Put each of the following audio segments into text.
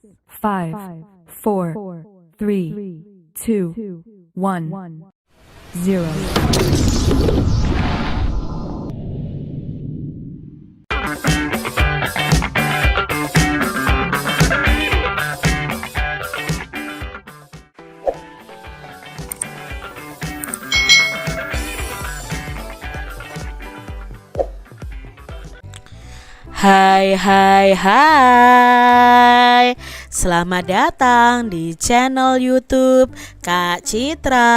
5, 4, 3, 2, 1, 0. Hai hai hai, selamat datang di channel YouTube Kak Citra.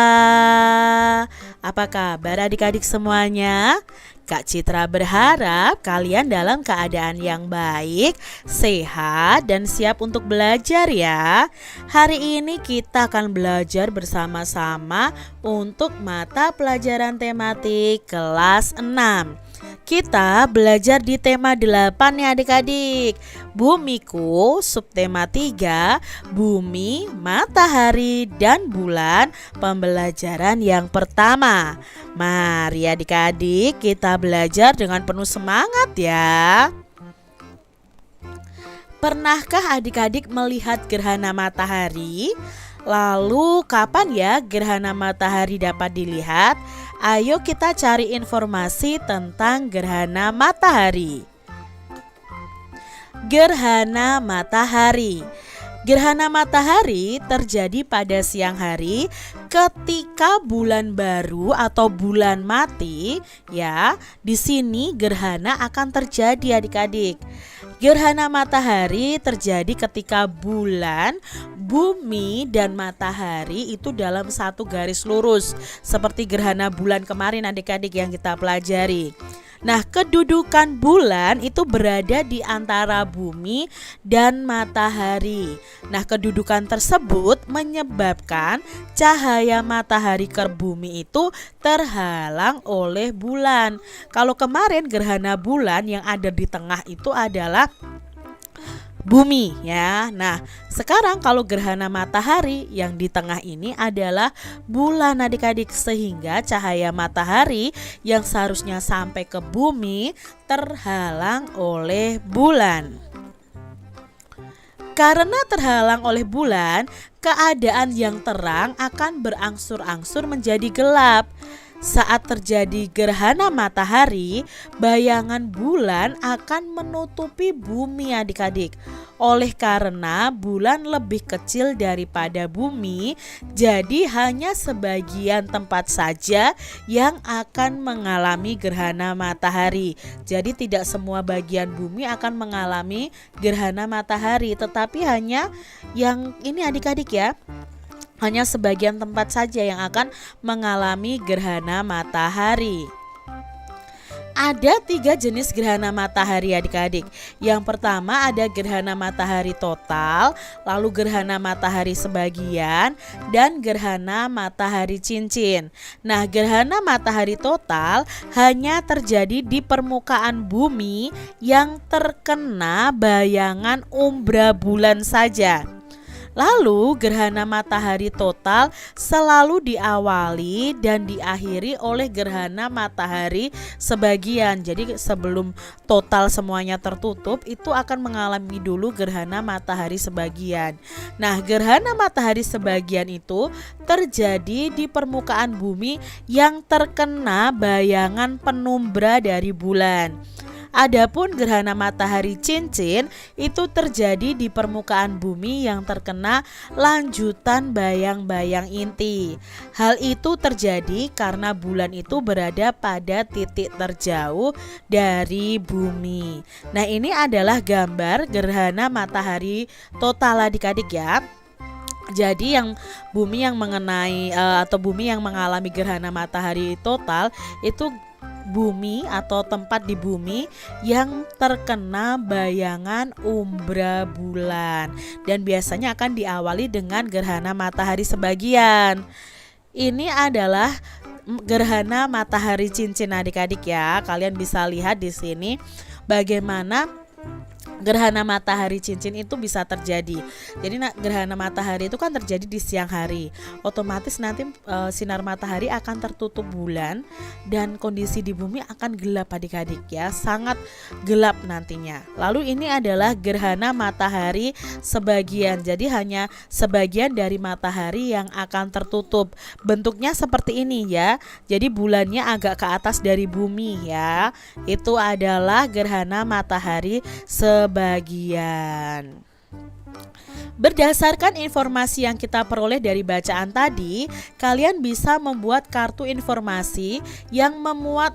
Apa kabar adik-adik semuanya? Kak Citra berharap kalian dalam keadaan yang baik, sehat, dan siap untuk belajar ya. Hari ini kita akan belajar bersama-sama untuk mata pelajaran tematik kelas 6. Kita belajar di tema 8 ya adik-adik. Bumiku, subtema 3, bumi, matahari, dan bulan, pembelajaran yang pertama. Mari adik-adik kita belajar dengan penuh semangat ya. Pernahkah adik-adik melihat gerhana matahari? Lalu kapan ya gerhana matahari dapat dilihat? Ayo kita cari informasi tentang gerhana matahari. Gerhana matahari. Gerhana matahari terjadi pada siang hari ketika bulan baru atau bulan mati ya. Di sini gerhana akan terjadi adik-adik. Gerhana matahari terjadi ketika bulan, bumi, dan matahari itu dalam satu garis lurus seperti gerhana bulan kemarin adik-adik yang kita pelajari. Nah, kedudukan bulan itu berada di antara bumi dan matahari. Nah, kedudukan tersebut menyebabkan cahaya matahari ke bumi itu terhalang oleh bulan. Kalau kemarin gerhana bulan yang ada di tengah itu adalah bumi ya. Nah, sekarang kalau gerhana matahari yang di tengah ini adalah bulan adik-adik, sehingga cahaya matahari yang seharusnya sampai ke bumi terhalang oleh bulan. Karena terhalang oleh bulan, keadaan yang terang akan berangsur-angsur menjadi gelap. Saat terjadi gerhana matahari, bayangan bulan akan menutupi bumi adik-adik. Oleh karena bulan lebih kecil daripada bumi, jadi hanya sebagian tempat saja yang akan mengalami gerhana matahari. Jadi tidak semua bagian bumi akan mengalami gerhana matahari, tetapi hanya yang ini adik-adik ya. Hanya sebagian tempat saja yang akan mengalami gerhana matahari. Ada 3 jenis gerhana matahari adik-adik. Yang pertama ada gerhana matahari total, lalu gerhana matahari sebagian, dan gerhana matahari cincin. Nah, gerhana matahari total hanya terjadi di permukaan bumi yang terkena bayangan umbra bulan saja. Lalu gerhana matahari total selalu diawali dan diakhiri oleh gerhana matahari sebagian. Jadi sebelum total semuanya tertutup itu akan mengalami dulu gerhana matahari sebagian. Nah, gerhana matahari sebagian itu terjadi di permukaan bumi yang terkena bayangan penumbra dari bulan. Adapun gerhana matahari cincin itu terjadi di permukaan bumi yang terkena lanjutan bayang-bayang inti. Hal itu terjadi karena bulan itu berada pada titik terjauh dari bumi. Nah, ini adalah gambar gerhana matahari total adik-adik ya. Jadi yang bumi yang mengenai atau bumi yang mengalami gerhana matahari total itu bumi atau tempat di bumi yang terkena bayangan umbra bulan, dan biasanya akan diawali dengan gerhana matahari sebagian. Ini adalah gerhana matahari cincin adik-adik ya. Kalian bisa lihat di sini bagaimana gerhana matahari cincin itu bisa terjadi. Jadi gerhana matahari itu kan terjadi di siang hari. Otomatis nanti sinar matahari akan tertutup bulan dan kondisi di bumi akan gelap adik-adik ya, sangat gelap nantinya. Lalu ini adalah gerhana matahari sebagian. Jadi hanya sebagian dari matahari yang akan tertutup. Bentuknya seperti ini ya. Jadi bulannya agak ke atas dari bumi ya. Itu adalah gerhana matahari sebagian. Berdasarkan informasi yang kita peroleh dari bacaan tadi, kalian bisa membuat kartu informasi yang memuat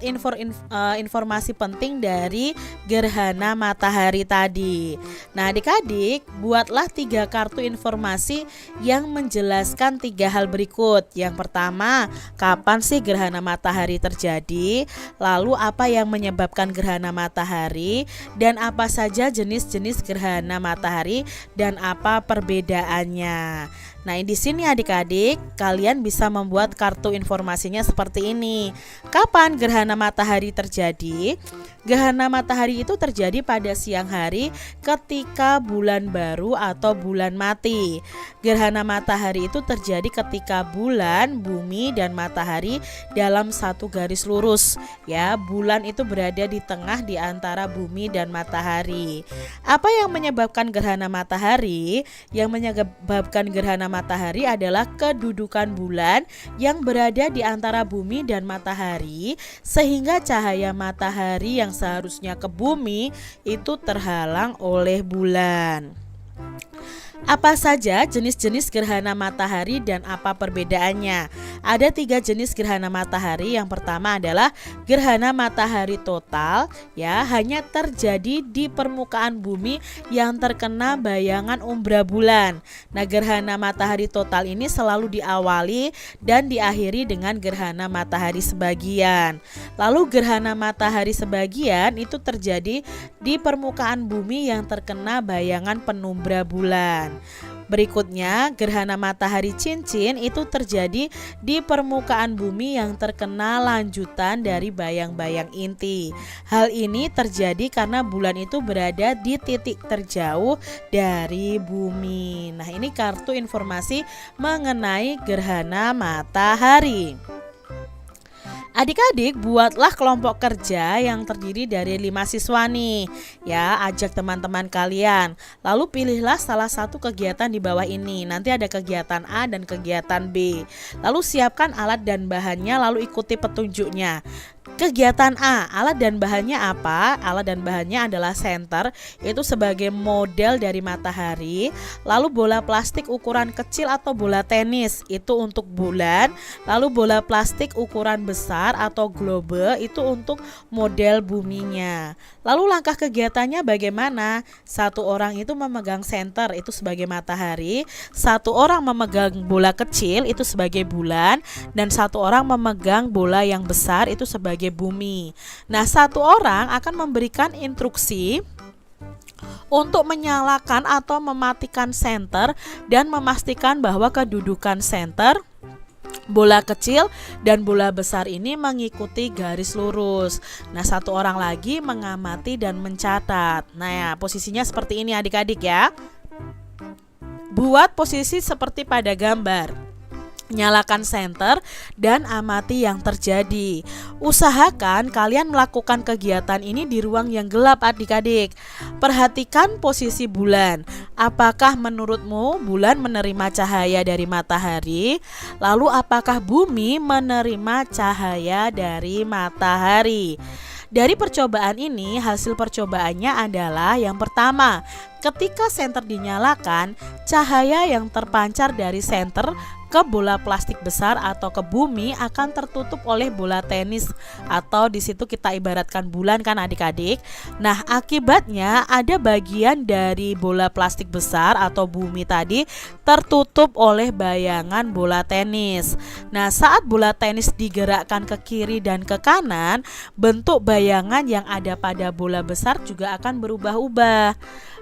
informasi penting dari gerhana matahari tadi. Nah, adik-adik, buatlah 3 kartu informasi yang menjelaskan 3 hal berikut. Yang pertama, kapan sih gerhana matahari terjadi? Lalu apa yang menyebabkan gerhana matahari? Dan apa saja jenis-jenis gerhana matahari dan apa perbedaannya. Nah, di sini adik-adik, kalian bisa membuat kartu informasinya seperti ini. Kapan gerhana matahari terjadi? Gerhana matahari itu terjadi pada siang hari ketika bulan baru atau bulan mati. Gerhana matahari itu terjadi ketika bulan, bumi, dan matahari dalam satu garis lurus. Ya, bulan itu berada di tengah di antara bumi dan matahari. Apa yang menyebabkan gerhana matahari? Yang menyebabkan gerhana matahari adalah kedudukan bulan yang berada di antara bumi dan matahari, sehingga cahaya matahari yang seharusnya ke bumi itu terhalang oleh bulan. Apa saja jenis-jenis gerhana matahari dan apa perbedaannya? Ada 3 jenis gerhana matahari. Yang pertama adalah gerhana matahari total, ya, hanya terjadi di permukaan bumi yang terkena bayangan umbra bulan. Nah, gerhana matahari total ini selalu diawali dan diakhiri dengan gerhana matahari sebagian. Lalu gerhana matahari sebagian itu terjadi di permukaan bumi yang terkena bayangan penumbra bulan. Berikutnya, gerhana matahari cincin itu terjadi di permukaan bumi yang terkena lanjutan dari bayang-bayang inti. Hal ini terjadi karena bulan itu berada di titik terjauh dari bumi. Nah, ini kartu informasi mengenai gerhana matahari. Adik-adik, buatlah kelompok kerja yang terdiri dari 5 siswa nih. Ya, ajak teman-teman kalian. Lalu pilihlah salah satu kegiatan di bawah ini. Nanti ada kegiatan A dan kegiatan B. Lalu siapkan alat dan bahannya, lalu ikuti petunjuknya. Kegiatan A, alat dan bahannya apa? Alat dan bahannya adalah senter, itu sebagai model dari matahari. Lalu bola plastik ukuran kecil atau bola tenis, itu untuk bulan. Lalu bola plastik ukuran besar atau globe, itu untuk model buminya. Lalu langkah kegiatannya bagaimana? Satu orang itu memegang senter, itu sebagai matahari. Satu orang memegang bola kecil, itu sebagai bulan. Dan satu orang memegang bola yang besar, itu sebagai bumi. Nah, satu orang akan memberikan instruksi untuk menyalakan atau mematikan senter dan memastikan bahwa kedudukan senter, bola kecil dan bola besar ini mengikuti garis lurus. Nah, satu orang lagi mengamati dan mencatat. Nah, ya, posisinya seperti ini adik-adik ya. Buat posisi seperti pada gambar. Nyalakan senter dan amati yang terjadi. Usahakan kalian melakukan kegiatan ini di ruang yang gelap adik-adik. Perhatikan posisi bulan. Apakah menurutmu bulan menerima cahaya dari matahari? Lalu apakah bumi menerima cahaya dari matahari? Dari percobaan ini, hasil percobaannya adalah yang pertama, ketika senter dinyalakan, cahaya yang terpancar dari senter ke bola plastik besar atau ke bumi akan tertutup oleh bola tenis, atau di situ kita ibaratkan bulan kan adik-adik. Nah, akibatnya ada bagian dari bola plastik besar atau bumi tadi tertutup oleh bayangan bola tenis. Nah, saat bola tenis digerakkan ke kiri dan ke kanan, bentuk bayangan yang ada pada bola besar juga akan berubah-ubah.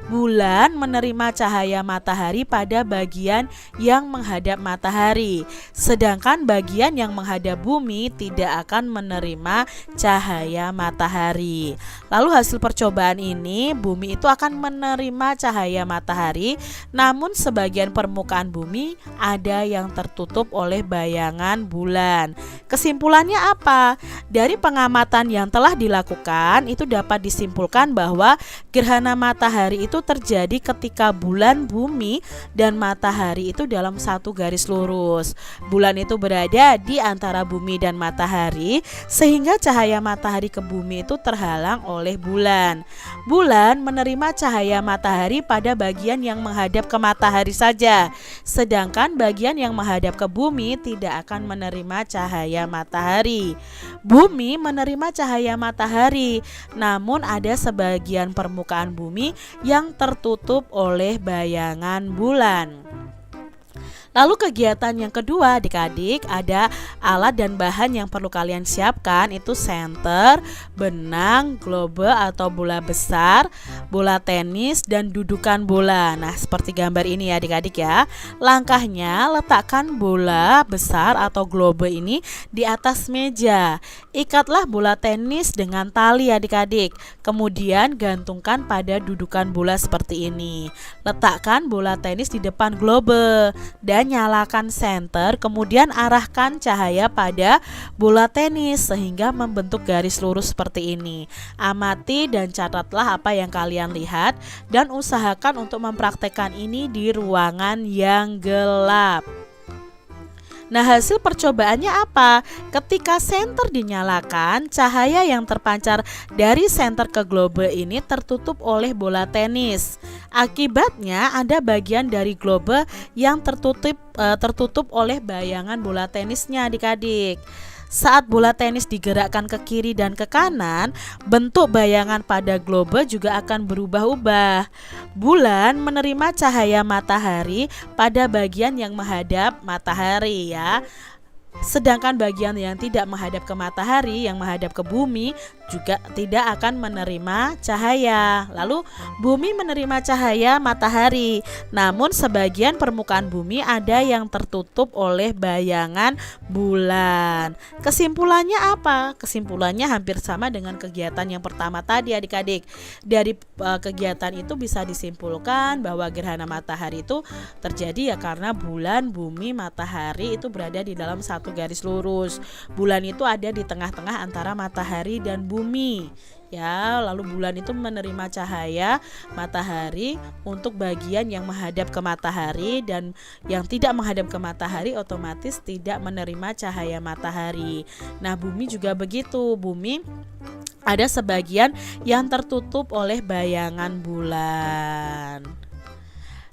bulan menerima cahaya matahari pada bagian yang menghadap matahari, sedangkan bagian yang menghadap bumi tidak akan menerima cahaya matahari. Lalu hasil percobaan ini, bumi itu akan menerima cahaya matahari, namun sebagian permukaan bumi ada yang tertutup oleh bayangan bulan. Kesimpulannya apa? Dari pengamatan yang telah dilakukan, itu dapat disimpulkan bahwa gerhana matahari itu terjadi ketika bulan, bumi, dan matahari itu dalam satu garis lurus. Bulan itu berada di antara bumi dan matahari, sehingga cahaya matahari ke bumi itu terhalang oleh bulan. Bulan menerima cahaya matahari pada bagian yang menghadap ke matahari saja, sedangkan bagian yang menghadap ke bumi tidak akan menerima cahaya matahari. Bumi menerima cahaya matahari, namun ada sebagian permukaan bumi yang tertutup oleh bayangan bulan. Lalu kegiatan yang kedua adik-adik, ada alat dan bahan yang perlu kalian siapkan, itu senter, benang, globe atau bola besar, bola tenis, dan dudukan bola. Nah, seperti gambar ini ya adik-adik ya. Langkahnya, letakkan bola besar atau globe ini di atas meja. Ikatlah bola tenis dengan tali adik-adik. Kemudian gantungkan pada dudukan bola seperti ini. Letakkan bola tenis di depan globe dan nyalakan senter, kemudian arahkan cahaya pada bola tenis sehingga membentuk garis lurus seperti ini. Amati dan catatlah apa yang kalian lihat dan usahakan untuk mempraktekkan ini di ruangan yang gelap. Nah, hasil percobaannya apa? Ketika senter dinyalakan, cahaya yang terpancar dari senter ke globe ini tertutup oleh bola tenis. Akibatnya ada bagian dari globe yang tertutup oleh bayangan bola tenisnya adik-adik. Saat bola tenis digerakkan ke kiri dan ke kanan, bentuk bayangan pada globe juga akan berubah-ubah. Bulan menerima cahaya matahari pada bagian yang menghadap matahari ya. Sedangkan bagian yang tidak menghadap ke matahari, yang menghadap ke bumi, juga tidak akan menerima cahaya. Lalu bumi menerima cahaya matahari, namun sebagian permukaan bumi ada yang tertutup oleh bayangan bulan. Kesimpulannya apa? Kesimpulannya hampir sama dengan kegiatan yang pertama tadi adik-adik. Dari kegiatan itu bisa disimpulkan bahwa gerhana matahari itu terjadi ya karena bulan, bumi, matahari itu berada di dalam satu garis lurus. Bulan itu ada di tengah-tengah antara matahari dan bumi. Ya, lalu bulan itu menerima cahaya matahari untuk bagian yang menghadap ke matahari, dan yang tidak menghadap ke matahari otomatis tidak menerima cahaya matahari. Nah, bumi juga begitu. Bumi ada sebagian yang tertutup oleh bayangan bulan.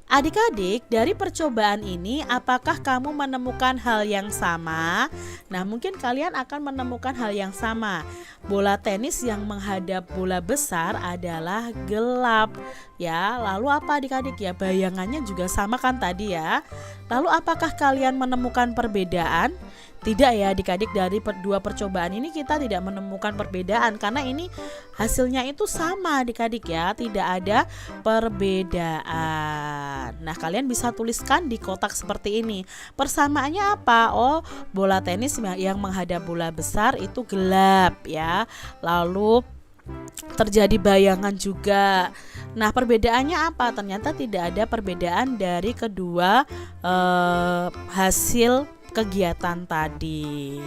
Adik-adik, dari percobaan ini apakah kamu menemukan hal yang sama? Nah, mungkin kalian akan menemukan hal yang sama. Bola tenis yang menghadap bola besar adalah gelap. Ya, lalu apa adik-adik ya? Bayangannya juga sama kan tadi ya. Lalu apakah kalian menemukan perbedaan? Tidak ya adik-adik, dari dua percobaan ini kita tidak menemukan perbedaan karena ini hasilnya itu sama adik-adik ya, tidak ada perbedaan. Nah, kalian bisa tuliskan di kotak seperti ini. Persamaannya apa? Oh, bola tenis yang menghadap bola besar itu gelap ya. Lalu terjadi bayangan juga. Nah, perbedaannya apa? Ternyata tidak ada perbedaan dari kedua hasil kegiatan tadi.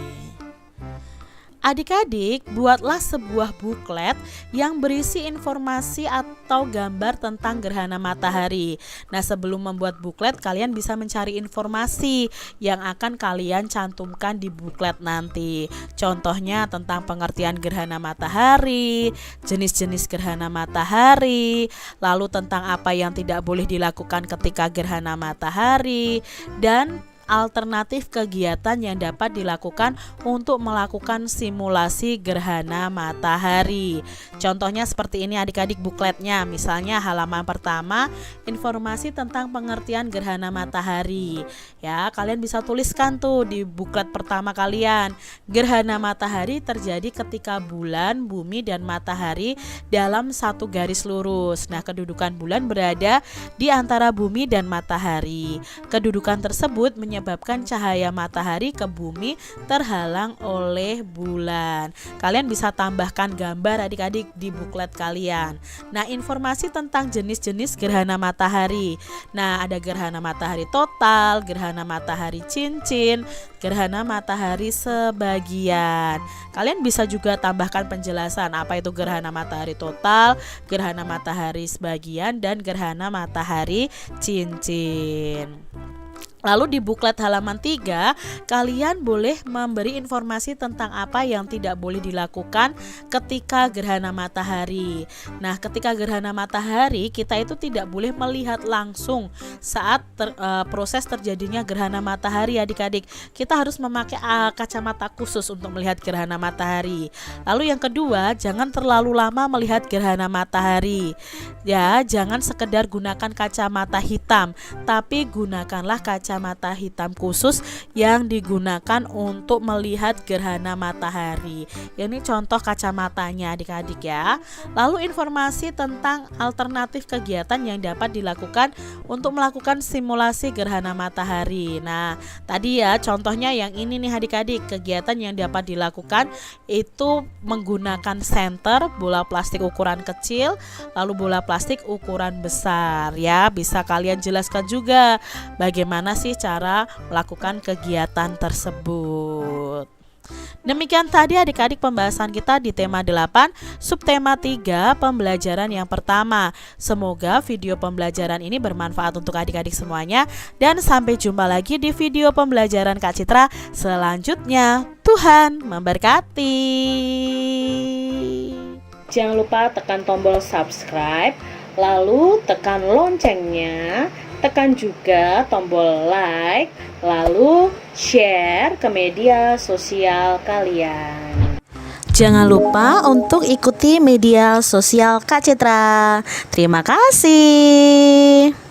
Adik-adik, buatlah sebuah buklet yang berisi informasi atau gambar tentang gerhana matahari. Nah, sebelum membuat buklet, kalian bisa mencari informasi yang akan kalian cantumkan di buklet nanti. Contohnya tentang pengertian gerhana matahari, jenis-jenis gerhana matahari, lalu tentang apa yang tidak boleh dilakukan ketika gerhana matahari, dan alternatif kegiatan yang dapat dilakukan untuk melakukan simulasi gerhana matahari. Contohnya seperti ini adik-adik bukletnya. Misalnya halaman pertama, informasi tentang pengertian gerhana matahari. Ya, kalian bisa tuliskan tuh di buklet pertama kalian. Gerhana matahari terjadi ketika bulan, bumi, dan matahari dalam satu garis lurus. Nah, kedudukan bulan berada di antara bumi dan matahari. Kedudukan tersebut menyebabkan cahaya matahari ke bumi terhalang oleh bulan. Kalian bisa tambahkan gambar adik-adik di buklet kalian. Nah, informasi tentang jenis-jenis gerhana matahari. Nah, ada gerhana matahari total, gerhana matahari cincin, gerhana matahari sebagian. Kalian bisa juga tambahkan penjelasan apa itu gerhana matahari total, gerhana matahari sebagian, dan gerhana matahari cincin. Lalu di buklet halaman 3, kalian boleh memberi informasi tentang apa yang tidak boleh dilakukan ketika gerhana matahari. Nah, ketika gerhana matahari, kita itu tidak boleh melihat langsung saat proses terjadinya gerhana matahari adik-adik. Kita harus memakai kacamata khusus untuk melihat gerhana matahari. Lalu yang kedua, jangan terlalu lama melihat gerhana matahari. Ya, jangan sekedar gunakan kacamata hitam, tapi gunakanlah kacamata hitam khusus yang digunakan untuk melihat gerhana matahari. Ini contoh kacamatanya adik-adik ya. Lalu informasi tentang alternatif kegiatan yang dapat dilakukan untuk melakukan simulasi gerhana matahari. Nah, tadi ya contohnya yang ini nih adik-adik. Kegiatan yang dapat dilakukan itu menggunakan senter, bola plastik ukuran kecil, lalu bola plastik ukuran besar ya. Bisa kalian jelaskan juga bagaimana sih cara melakukan kegiatan tersebut. Demikian tadi adik-adik pembahasan kita di tema 8, subtema 3, pembelajaran yang pertama. Semoga video pembelajaran ini bermanfaat untuk adik-adik semuanya, dan sampai jumpa lagi di video pembelajaran Kak Citra selanjutnya. Tuhan memberkati. Jangan lupa tekan tombol subscribe, lalu tekan loncengnya, tekan juga tombol like, lalu share ke media sosial kalian. Jangan lupa untuk ikuti media sosial Kak Citra. Terima kasih.